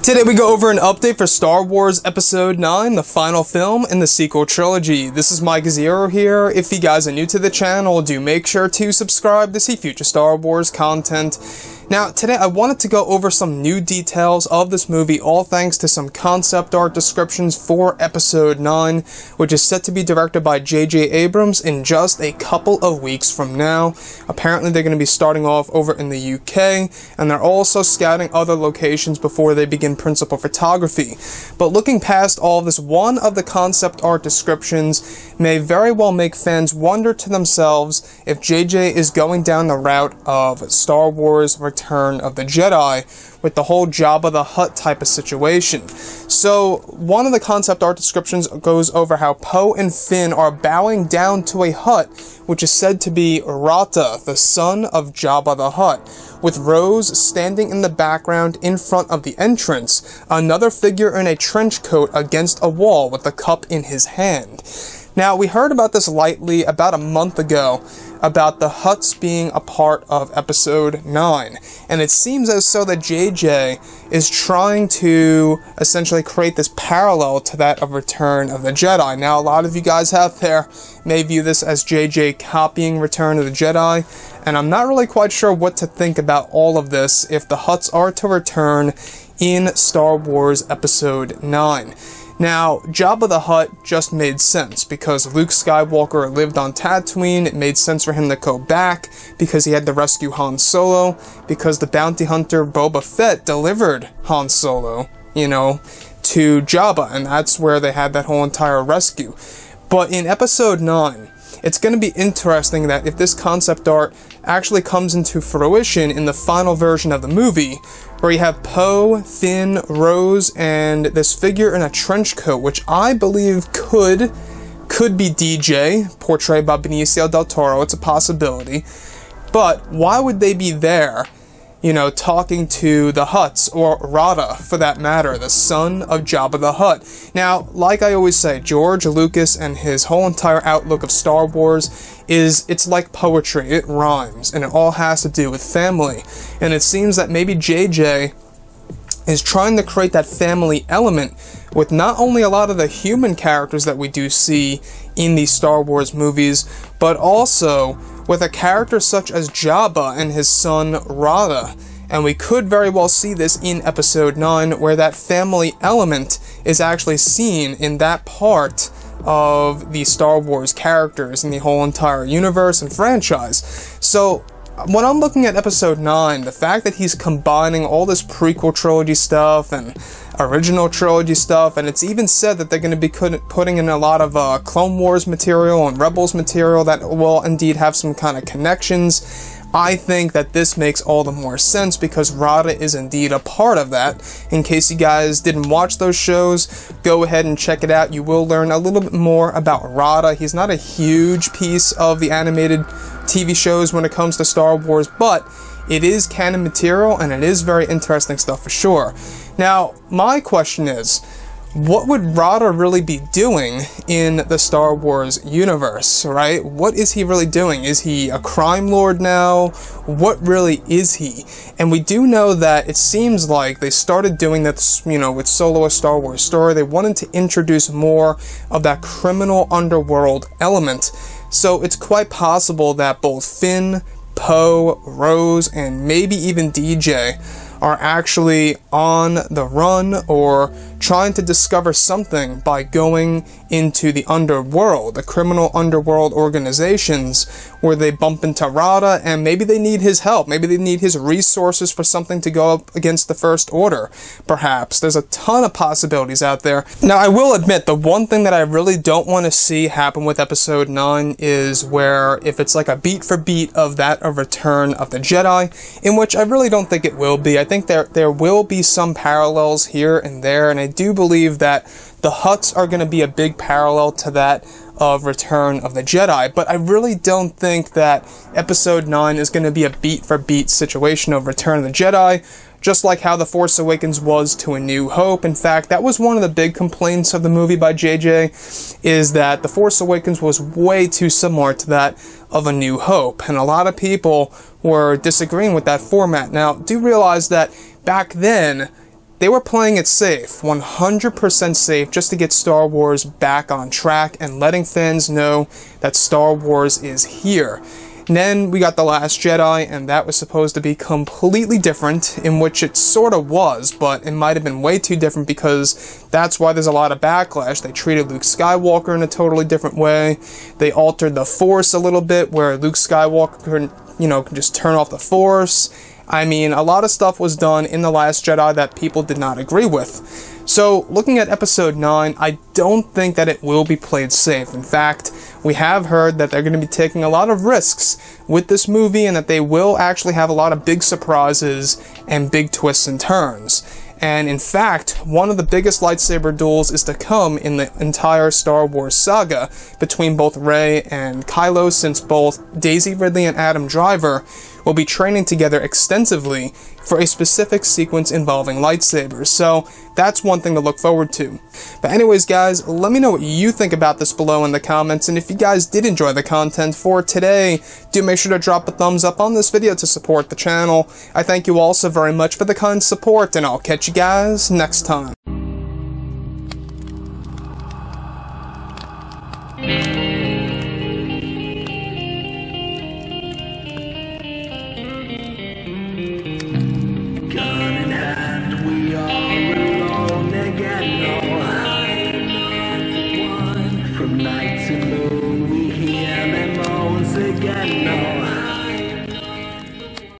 Today we go over an update for Star Wars Episode 9, the final film in the sequel trilogy. This is Mike Zero here. If you guys are new to the channel, do make sure to subscribe to see future Star Wars content. Now, today I wanted to go over some new details of this movie, all thanks to some concept art descriptions for Episode 9, which is set to be directed by J.J. Abrams in just a couple of weeks from now. Apparently they're going to be starting off over in the UK, and they're also scouting other locations before they begin principal photography. But looking past all of this, one of the concept art descriptions may very well make fans wonder to themselves if JJ is going down the route of Star Wars Return of the Jedi with the whole Jabba the Hutt type of situation. So one of the concept art descriptions goes over how Poe and Finn are bowing down to a hut which is said to be Rata, the son of Jabba the Hutt, with Rose standing in the background in front of the entrance, another figure in a trench coat against a wall with a cup in his hand. Now, we heard about this lightly about a month ago, about the Hutts being a part of Episode 9, and it seems as though that JJ is trying to essentially create this parallel to that of Return of the Jedi. Now, a lot of you guys out there may view this as JJ copying Return of the Jedi, and I'm not really quite sure what to think about all of this if the Hutts are to return in Star Wars Episode 9. Now, Jabba the Hutt just made sense, because Luke Skywalker lived on Tatooine. It made sense for him to go back, because he had to rescue Han Solo, because the bounty hunter Boba Fett delivered Han Solo, to Jabba, and that's where they had that whole entire rescue. But in Episode 9, it's going to be interesting that if this concept art actually comes into fruition in the final version of the movie, where you have Poe, Finn, Rose, and this figure in a trench coat, which I believe could be DJ, portrayed by Benicio del Toro. It's a possibility. But why would they be there, talking to the Hutts, or Rata, for that matter, the son of Jabba the Hutt? Now, like I always say, George Lucas and his whole entire outlook of Star Wars it's like poetry. It rhymes, and it all has to do with family. And it seems that maybe JJ is trying to create that family element with not only a lot of the human characters that we do see in these Star Wars movies, but also with a character such as Jabba and his son Rata. And we could very well see this in Episode 9, where that family element is actually seen in that part of the Star Wars characters in the whole entire universe and franchise. So when I'm looking at Episode 9, the fact that he's combining all this prequel trilogy stuff and original trilogy stuff, and it's even said that they're going to be putting in a lot of Clone Wars material and Rebels material that will indeed have some kind of connections, I think that this makes all the more sense, because Rata is indeed a part of that. In case you guys didn't watch those shows, go ahead and check it out. You will learn a little bit more about Rata. He's not a huge piece of the animated TV shows when it comes to Star Wars, but it is canon material, and it is very interesting stuff for sure. Now, my question is, what would Rata really be doing in the Star Wars universe, right? What is he really doing? Is he a crime lord now? What really is he? And we do know that it seems like they started doing this, with Solo: A Star Wars Story. They wanted to introduce more of that criminal underworld element. So it's quite possible that both Finn, Poe, Rose, and maybe even DJ are actually on the run or trying to discover something by going into the underworld, the criminal underworld organizations, where they bump into Rata, and maybe they need his help. Maybe they need his resources for something to go up against the First Order, perhaps. There's a ton of possibilities out there. Now, I will admit, the one thing that I really don't want to see happen with Episode 9 is where, if it's like a beat for beat of that of Return of the Jedi, in which I really don't think it will be. I think there will be some parallels here and there, and I do believe that the Hutts are going to be a big parallel to that of Return of the Jedi, but I really don't think that Episode 9 is going to be a beat-for-beat situation of Return of the Jedi, just like how The Force Awakens was to A New Hope. In fact, that was one of the big complaints of the movie by JJ, is that The Force Awakens was way too similar to that of A New Hope, and a lot of people were disagreeing with that format. Now, do realize that back then, they were playing it safe, 100% safe, just to get Star Wars back on track and letting fans know that Star Wars is here. And then we got The Last Jedi, and that was supposed to be completely different, in which it sort of was, but it might have been way too different because that's why there's a lot of backlash. They treated Luke Skywalker in a totally different way. They altered the Force a little bit, where Luke Skywalker could just turn off the Force. I mean, a lot of stuff was done in The Last Jedi that people did not agree with. So, looking at Episode 9, I don't think that it will be played safe. In fact, we have heard that they're going to be taking a lot of risks with this movie and that they will actually have a lot of big surprises and big twists and turns. And in fact, one of the biggest lightsaber duels is to come in the entire Star Wars saga between both Rey and Kylo, since both Daisy Ridley and Adam Driver will be training together extensively for a specific sequence involving lightsabers. So that's one thing to look forward to. But anyways, guys, let me know what you think about this below in the comments, and if you guys did enjoy the content for today, do make sure to drop a thumbs up on this video to support the channel. I thank you all so very much for the kind support, and I'll catch you guys next time.